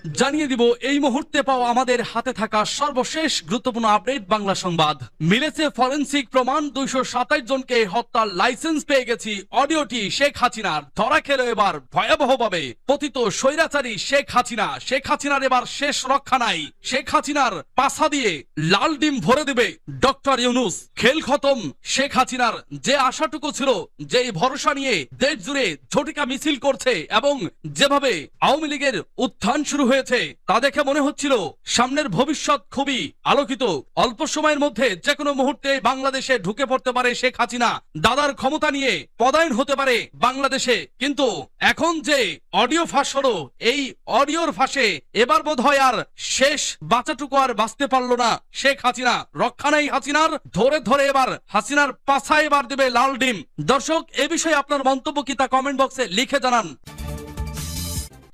জানিয়ে দিব এই মুহূর্তে পাওয়া আমাদের হাতে থাকা সর্বশেষ গুরুত্বপূর্ণ আপডেট বাংলা সংবাদ। মিলেছে ফরেনসিক প্রমাণ, 227 জনকে হত্যার লাইসেন্স পেয়ে গেছি। অডিওটি শেখ হাসিনার, ধরা খেলো এবার ভয়াবহভাবে পতিত স্বৈরাচারী শেখ হাসিনা। শেখ হাসিনার এবার শেষ রক্ষা নাই। শেখ হাসিনার পাছা দিয়ে লাল ডিম ভরে দেবে ডক্টর ইউনূস। খেল খতম শেখ হাসিনার। যে আশাটুকু ছিল, যে ভরসা নিয়ে দেশ জুড়ে ঝটিকা মিছিল করছে এবং যেভাবে আওয়ামী লীগের উত্থান শুরু হয়েছে তা দেখে মনে হচ্ছিল সামনের ভবিষ্যৎ খুবই আলোকিত। অল্প সময়ের মধ্যে যে কোনো মুহূর্তে বাংলাদেশে ঢুকে পড়তে পারে শেখ হাসিনা। দাদার ক্ষমতা নিয়ে পদায়ন হতে পারে বাংলাদেশে। কিন্তু এখন যে অডিও ফাঁস হলো, এই অডিওর ফাঁসে এবার বোধহয় আর শেষ বাঁচাটুকু আর বাঁচতে পারলো না শেখ হাসিনা। রক্ষা নাই হাসিনার। ধরে ধরে এবার হাসিনার পাছায় এবার দেবে লাল ডিম। দর্শক, এ বিষয়ে আপনার মন্তব্য কি তা কমেন্ট বক্সে লিখে জানান।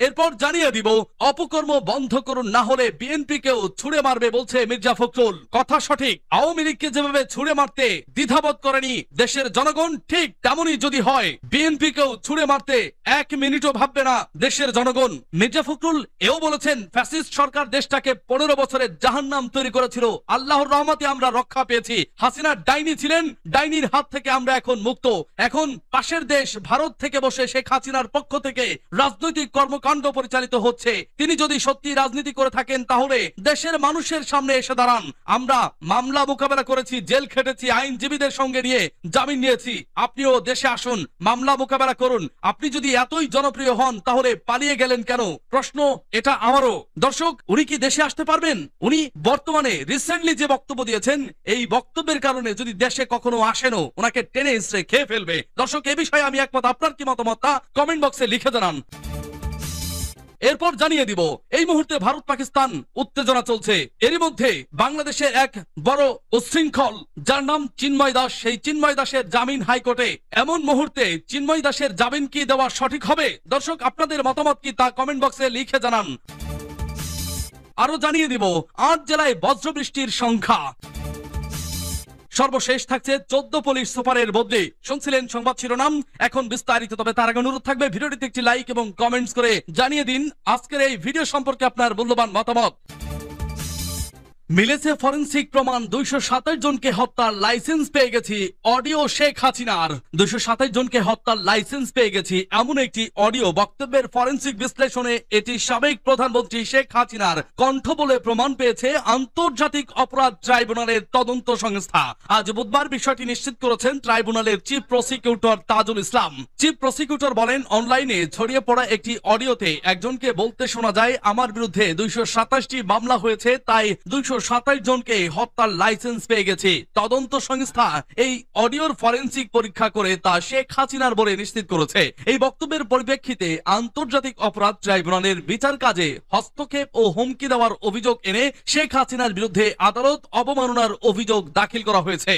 এরপর জানিয়ে দিব অপকর্ম বন্ধ করুন, না হলে বিএনপিকেও ছুড়ে মারবে বলছে মির্জা ফখরুল। কথা সঠিক। আওয়ামী লীগকে যেভাবে ছুড়ে মারতে দ্বিধাবোধ করেনি দেশের জনগণ, ঠিক তেমনই যদি হয় বিএনপিকেও ছুড়ে মারতে 1 মিনিটও ভাববে না দেশের জনগণ। মির্জা ফখরুল এও বলেছেন, ফ্যাসিস্ট সরকার দেশটাকে 15 বছরের জাহান্নাম তৈরি করেছিল। আল্লাহর রহমতে আমরা রক্ষা পেয়েছি। হাসিনা ডাইনি ছিলেন, ডাইনির হাত থেকে আমরা এখন মুক্ত। এখন পাশের দেশ ভারত থেকে বসে শেখ হাসিনার পক্ষ থেকে রাজনৈতিক কর্মকাণ্ড পরিচালিত হচ্ছে। তিনি যদি সত্যি রাজনীতি করে থাকেন তাহলে দেশের মানুষের সামনে এসে দাঁড়ান। আমরা মামলা মোকাবেলা করেছি, জেল খেটেছি, আইনজীবীদের সঙ্গে নিয়ে জামিন নিয়েছি। আপনিও দেশে আসুন, মামলা মোকাবেলা করুন। আপনি যদি এতই জনপ্রিয় হন তাহলে পালিয়ে গেলেন কেন? প্রশ্ন এটা আমারও। দর্শক, উনি কি দেশে আসতে পারবেন? উনি বর্তমানে রিসেন্টলি যে বক্তব্য দিয়েছেন, এই বক্তব্যের কারণে যদি দেশে কখনো আসেনও ওনাকে টেনে ইসরে খেয়ে ফেলবে। দর্শক, এ বিষয়ে আমি একমত। আপনার কি মতামত তা কমেন্ট বক্সে লিখে জানান। এরপর জানিয়ে দিব এই মুহূর্তে ভারত পাকিস্তান উত্তেজনা চলছে। এরই মধ্যে বাংলাদেশের এক বড় উচ্ছৃঙ্খল যার নাম চিন্ময় দাস, সেই চিন্ময় দাসের জামিন হাইকোর্টে। এমন মুহূর্তে চিন্ময় দাসের জামিন কি দেওয়া সঠিক হবে? দর্শক, আপনাদের মতামত কি তা কমেন্ট বক্সে লিখে জানান। আরো জানিয়ে দিব 8 জেলায় বজ্রবৃষ্টির সংখ্যা। সর্বশেষ থাকছে 14 পুলিশ সুপারের বদলি। শুনছিলেন সংবাদ শিরোনাম, এখন বিস্তারিত। তবে তার আগে অনুরোধ থাকবে ভিডিওটিতে একটি লাইক এবং কমেন্টস করে জানিয়ে দিন আজকের এই ভিডিও সম্পর্কে আপনার মূল্যবান মতামত। মিলেছে ফরেনসিক প্রমাণ, 227 জনকে হত্যার লাইসেন্স পেয়ে গেছি। অডিও শেখ হাসিনার। 227 জনকে হত্যার লাইসেন্স পেয়ে গেছি এমন একটি অডিও বক্তব্যের ফরেনসিক বিশ্লেষণে এটি সাবেক প্রধানমন্ত্রী শেখ হাসিনার কণ্ঠ বলে প্রমাণ পেয়েছে আন্তর্জাতিক অপরাধ ট্রাইব্যুনালের তদন্ত সংস্থা। আজ বুধবার বিষয়টি নিশ্চিত করেছেন ট্রাইব্যুনালের chief prosecutor Tajul Islam. Chief prosecutor বলেন, অনলাইনে ছড়িয়ে পড়া একটি অডিওতে একজনকে বলতে শোনা যায়, আমার বিরুদ্ধে 227টি মামলা হয়েছে, তাই 227 জনকে হত্যার লাইসেন্স পেয়ে গেছে। তদন্ত সংস্থা এই অডিওর ফরেনসিক পরীক্ষা করে তা শেখ হাসিনার বলে নিশ্চিত করেছে। এই বক্তব্যের পরিপ্রেক্ষিতে আন্তর্জাতিক অপরাধ ট্রাইব্যুনালের বিচার কাজে হস্তক্ষেপ ও হুমকি দেওয়ার অভিযোগ এনে শেখ হাসিনার বিরুদ্ধে আদালত অবমাননার অভিযোগ দাখিল করা হয়েছে।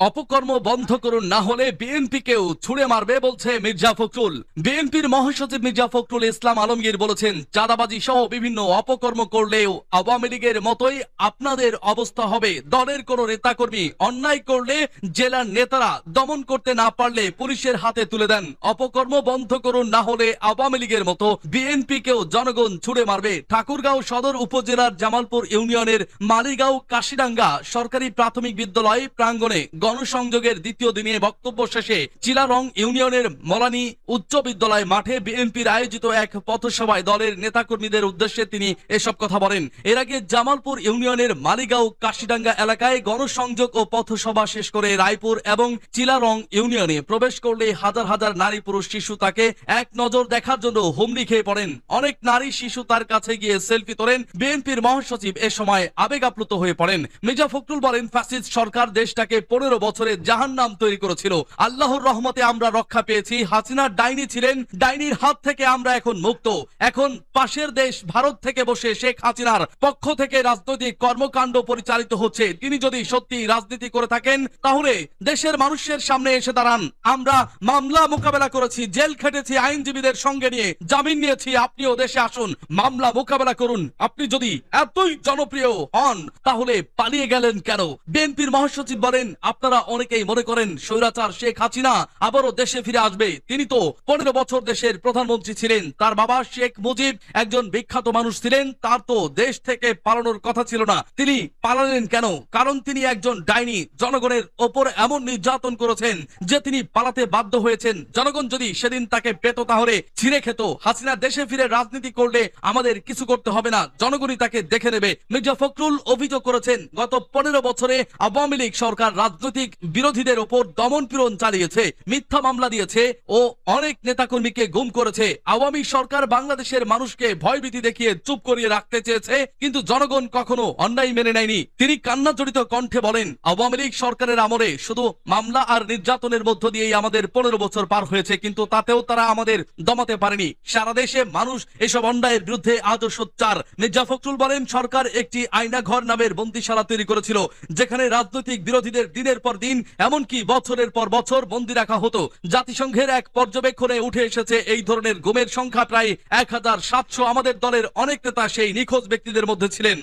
অপকর্ম বন্ধ করুন, না হলে বিএনপিকেও ছুড়ে মারবে বলছে মির্জা ফখরুল। বিএনপির মহাসচিব মির্জা ফখরুল ইসলাম আলমগীর বলেছেন, চাঁদাবাজি সহ বিভিন্ন অপকর্ম করলেও আওয়ামী লীগের মতোই আপনাদের অবস্থা হবে। দলের কোন নেতাকর্মী অন্যায় করলে জেলার নেতারা দমন করতে না পারলে পুলিশের হাতে তুলে দেন। অপকর্ম বন্ধ করুন, না হলে আওয়ামী লীগের মতো বিএনপিকেও জনগণ ছুড়ে মারবে। ঠাকুরগাঁও সদর উপজেলার জামালপুর ইউনিয়নের মালিগাঁও কাশিডাঙ্গা সরকারি প্রাথমিক বিদ্যালয় প্রাঙ্গণে গণসংযোগের দ্বিতীয় দিনে বক্তব্য শেষে চিলারং ইউনিয়নের মলানি উচ্চ বিদ্যালয় মাঠে বিএনপির আয়োজিত এক পথসভায় দলের নেতাকর্মীদের উদ্দেশ্যে তিনি এসব কথা বলেন। এর আগে জামালপুর ইউনিয়নের মালিগাঁও কাশিডাঙ্গা এলাকায় গণসংযোগ ও পথসভা শেষ করে রায়পুর এবং চিলারং ইউনিয়নে প্রবেশ করলে হাজার হাজার নারী পুরুষ শিশু তাকে এক নজর দেখার জন্য হুমড়ি খেয়ে পড়েন। অনেক নারী শিশু তার কাছে গিয়ে সেলফি তোলেন। বিএনপির মহাসচিব এ সময় আবেগ আপ্লুত হয়ে পড়েন। মির্জা ফখরুল বলেন, ফ্যাসিস্ট সরকার দেশটাকে 15 বছরের জাহান্নাম তৈরি করেছিল। আল্লাহর রহমতে আমরা রক্ষা পেয়েছি। হাসিনা ডাইনি ছিলেন, ডাইনির হাত থেকে আমরা এখন মুক্ত। এখন পাশের দেশ ভারত থেকে বসে শেখ হাসিনার পক্ষ থেকে রাজনৈতিক কর্মকাণ্ড পরিচালিত হচ্ছে। তিনি যদি সত্যি রাজনীতি করে থাকেন তাহলে দেশের মানুষের সামনে এসে দাঁড়ান। আমরা মামলা মোকাবেলা করেছি, জেল খেটেছি, আইনজীবীদের সঙ্গে নিয়ে জামিন নিয়েছি। আপনিও দেশে আসুন, মামলা মোকাবেলা করুন। আপনি যদি এতই জনপ্রিয় হন তাহলে পালিয়ে গেলেন কেন? বিএনপির মহাসচিব বলেন, আপনার আপনারা অনেকেই মনে করেন স্বৈরাচার শেখ হাসিনা আবারও দেশে ফিরে আসবে। তিনি তো 15 বছর দেশের প্রধানমন্ত্রী ছিলেন। তার বাবা শেখ মুজিব একজন বিখ্যাত মানুষ ছিলেন। তার তো দেশ থেকে পালানোর কথা ছিল না। তিনি পালালেন কেন? কারণ তিনি একজন ডাইনি। জনগণের ওপর এমন নির্যাতন করেছেন যে তিনি পালাতে বাধ্য হয়েছেন। জনগণ যদি সেদিন তাকে পেত তাহলে ছিঁড়ে খেত। হাসিনা দেশে ফিরে রাজনীতি করলে আমাদের কিছু করতে হবে না, জনগণই তাকে দেখে নেবে। মির্জা ফখরুল অভিযোগ করেছেন গত 15 বছরে আওয়ামী লীগ সরকার রাজনৈতিক বিরোধীদের ওপর দমন পীড়ন চালিয়েছে, মিথ্যা মামলা দিয়েছে ও অনেক নেতাকর্মীকে গুম করেছে। আওয়ামী সরকার বাংলাদেশের মানুষকে ভয়ভীতি দেখিয়ে চুপ করিয়ে রাখতে চেয়েছে, কিন্তু জনগণ কখনো অন্যায় মেনে নেয়নি। তিনি কান্নাজড়িত কণ্ঠে বলেন, আওয়ামী লীগ সরকারের আমলে শুধু মামলা আর নির্যাতনের মধ্য দিয়েই আমাদের 15 বছর পার হয়েছে, কিন্তু তাতেও তারা আমাদের দমাতে পারেনি। সারা দেশে মানুষ এসব অন্যায়ের বিরুদ্ধে আজও সোচ্চার। মির্জা ফখরুল বলেন, সরকার একটি আয়নাঘর নামের বন্দিশালা তৈরি করেছিল, যেখানে রাজনৈতিক বিরোধীদের দিনের পর দিন, এমনকি বছরের পর বছর বন্দি রাখা হতো। জাতিসংঘের এক পর্যবেক্ষণে উঠে এসেছে এই ধরনের গুমের সংখ্যা প্রায় 1700। আমাদের দলের অনেক নেতা সেই নিখোঁজ ব্যক্তিদের মধ্যে ছিলেন।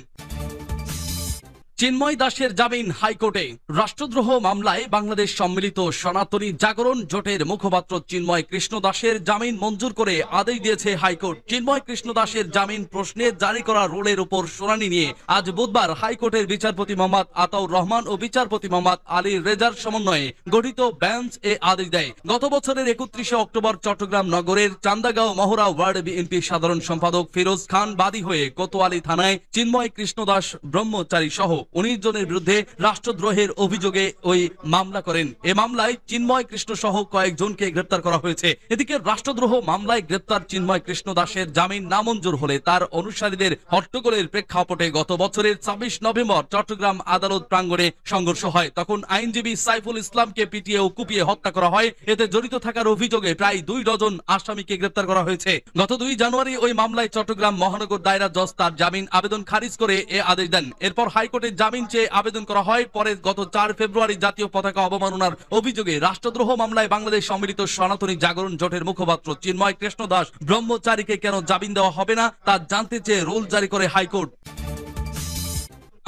চিন্ময় দাসের জামিন হাইকোর্টে। রাষ্ট্রদ্রোহ মামলায় বাংলাদেশ সম্মিলিত সনাতনী জাগরণ জোটের মুখপাত্র চিন্ময় কৃষ্ণ দাসের জামিন মঞ্জুর করে আদেশ দিয়েছে হাইকোর্ট। চিন্ময় কৃষ্ণ দাসের জামিন প্রশ্নে জারি করা রুলের উপর শুনানি নিয়ে আজ বুধবার হাইকোর্টের বিচারপতি মোহাম্মদ আতাউর রহমান ও বিচারপতি মোহাম্মদ আলী রেজার সমন্বয়ে গঠিত বেঞ্চ এ আদেশ দেয়। গত বছরের 31 অক্টোবর চট্টগ্রাম নগরের চান্দাগাঁও মহড়া ওয়ার্ড বিএনপি সাধারণ সম্পাদক ফিরোজ খান বাদী হয়ে কোতোয়ালি থানায় চিন্ময় কৃষ্ণ দাস ব্রহ্মচারী সহ 19 জনের বিরুদ্ধে রাষ্ট্রদ্রোহের অভিযোগে ওই মামলা করেন। এ মামলায় চিন্ময় কৃষ্ণ সহ কয়েকজনকে গ্রেপ্তার করা হয়েছে। এদিকে রাষ্ট্রদ্রোহ মামলায় গ্রেপ্তার চিন্ময় কৃষ্ণ দাসের জামিন নামঞ্জুর হলে তার অনুসারীদের হট্টগোলের প্রেক্ষাপটে গত বছরের 26 নভেম্বর চট্টগ্রাম আদালত প্রাঙ্গণে সংঘর্ষ হয়। তখন আইনজীবী সাইফুল ইসলামকে পিটিয়ে ও কুপিয়ে হত্যা করা হয়। এতে জড়িত থাকার অভিযোগে প্রায় 2 ডজন আসামিকে গ্রেপ্তার করা হয়েছে। গত 2 জানুয়ারি ওই মামলায় চট্টগ্রাম মহানগর দায়রা জজ তার জামিন আবেদন খারিজ করে এ আদেশ দেন। এরপর হাইকোর্টে জামিন চেয়ে আবেদন করা হয়। পরে গত 4 ফেব্রুয়ারি জাতীয় পতাকা অবমাননার অভিযোগে রাষ্ট্রদ্রোহ মামলায় বাংলাদেশ সম্মিলিত সনাতনী জাগরণ জোটের মুখপাত্র চিন্ময় কৃষ্ণ দাস ব্রহ্মচারীকে কেন জামিন দেওয়া হবে না তা জানতে চেয়ে রুল জারি করে হাইকোর্ট।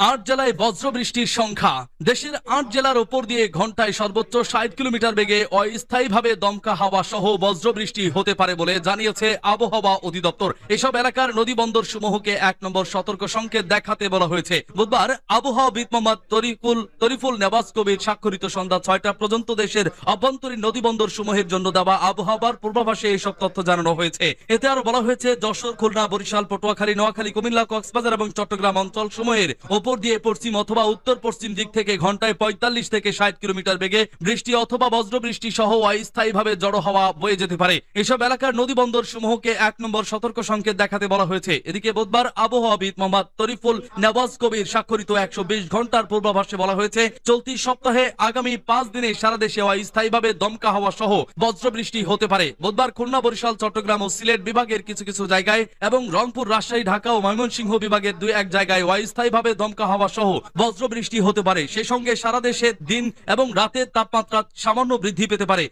8 জেলায় বজ্রবৃষ্টির সংখ্যা। দেশের 8 জেলার উপর দিয়ে ঘন্টায় সর্বোচ্চ 60 কিলোমিটার বেগে অস্থায়ীভাবে দমকা হাওয়া সহ বজ্রবৃষ্টি হতে পারে বলে জানিয়েছে আবহাওয়া অধিদপ্তর। এসব এলাকার নদী বন্দর সমূহকে 1 নম্বর সতর্ক সংকেত দেখাতে বলা হয়েছে। বুধবার আবহাওয়াবিদ মোহাম্মদ তরিফুল নেওয়াজ কবির স্বাক্ষরিত সন্ধ্যা 6টা পর্যন্ত দেশের অভ্যন্তরীণ নদী বন্দর সমূহের জন্য দেওয়া আবহাওয়ার পূর্বাভাসে এসব তথ্য জানানো হয়েছে। এতে আরো বলা হয়েছে, যশোর, খুলনা, বরিশাল, পটুয়াখালী, নোয়াখালী, কুমিল্লা, কক্সবাজার এবং চট্টগ্রাম অঞ্চল সমূহের উপর দিয়ে পশ্চিম অথবা উত্তর পশ্চিম দিক থেকে ঘন্টায় 45 থেকে 60 কিলোমিটার বেগে বৃষ্টি অথবা বজ্রবৃষ্টি সহ অস্থায়ীভাবে জড়ো হাওয়া বয়ে যেতে পারে। এসব এলাকার নদী বন্দর সমূহকে 1 নম্বর সতর্ক সংকেত দেখাতে বলা হয়েছে। এদিকে বুধবার আবহাওয়াবিদ মোহাম্মদ তরিফুল নেওয়াজ কবির স্বাক্ষরিত 120 ঘন্টার পূর্বাভাসে বলা হয়েছে, চলতি সপ্তাহে আগামী 5 দিনে সারা দেশে অস্থায়ীভাবে দমকা হাওয়া সহ বজ্রবৃষ্টি হতে পারে। বুধবার খুলনা, বরিশাল, চট্টগ্রাম ও সিলেট বিভাগের কিছু কিছু জায়গায় এবং রংপুর, রাজশাহী, ঢাকা ও ময়মনসিংহ বিভাগের 2-1 জায়গায় অস্থায়ীভাবে দমকা হাওয়া সহ বজ্রবৃষ্টি হতে পারে। সে সঙ্গে সারা দেশে দিন এবং রাতের তাপমাত্রা সামান্য বৃদ্ধি পেতে পারে।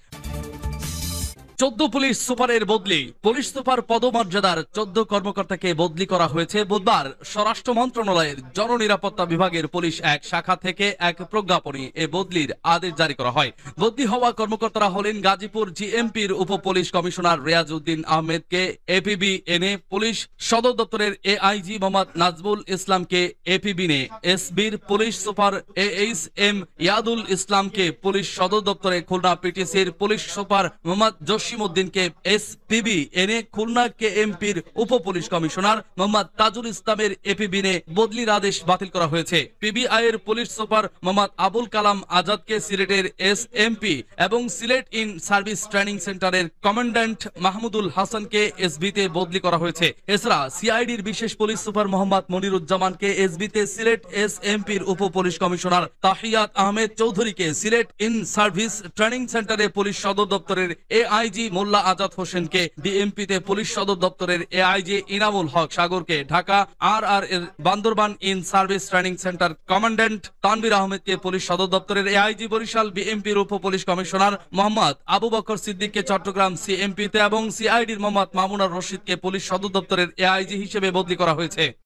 14 পুলিশ সুপারের বদলি। পুলিশ সুপার পদমর্যাদার 14 কর্মকর্তাকে বদলি করা হয়েছে। বুধবার স্বরাষ্ট্র মন্ত্রণালয়ের জননিরাপত্তা বিভাগের পুলিশ এক শাখা থেকে এক প্রজ্ঞাপনে এ বদলির আদেশ জারি করা হয়। বদলি হওয়া কর্মকর্তারা হলেন গাজীপুর জিএমপির উপ পুলিশ কমিশনার রেয়াজ উদ্দিন আহমেদকে এপিবি এনে পুলিশ সদর দপ্তরের এআইজি মোহাম্মদ নাজমুল ইসলামকে এপিবি নে, এসবির পুলিশ সুপার এইচ.এম. ইয়াদুল ইসলামকে পুলিশ সদর দপ্তরে, খুলনা পিটিসির পুলিশ সুপার মোহাম্মদ জসিমউদ্দিনকে এসপিবি এনে খুলনা কেএমপির উপ পুলিশ কমিশনার মোহাম্মদ তাজুল ইসলামের এপিবি নে বদলির আদেশ বাতিল করা হয়েছে। পিবিআই এর পুলিশ সুপার মোহাম্মদ আবুল কালাম আজাদকে সিলেটের এসএমপি এবং সিলেট ইন সার্ভিস ট্রেনিং সেন্টারের কমান্ড্যান্ট মাহমুদুল হাসানকে এসবিতে বদলি করা হয়েছে। এছাড়া সিআইডির বিশেষ পুলিশ সুপার মোহাম্মদ মনিরুজ্জামানকে এসবিতে, সিলেট এসএমপির উপ পুলিশ কমিশনার তাহিয়াত আহমেদ চৌধুরীকে সিলেট ইন সার্ভিস ট্রেনিং সেন্টারে পুলিশ সদর দপ্তরের এআইজি মোল্লা আজাদ হোসেনকে ডিএমপিতে, পুলিশ সদর দপ্তরের এআইজি ইনামুল হক সাগরকে ঢাকা আর এর Bandarban in service training centre commandant Tanvir আহমেদকে পুলিশ সদর দপ্তরের এআইজি বরিশাল, বিএমপির উপ পুলিশ কমিশনার মোহাম্মদ আবু বকর সিদ্দিককে চট্টগ্রাম সিএমপিতে এবং সিআইডির মোহাম্মদ মামুনার রশিদকে পুলিশ সদর দপ্তরের এআইজি হিসেবে বদলি করা হয়েছে।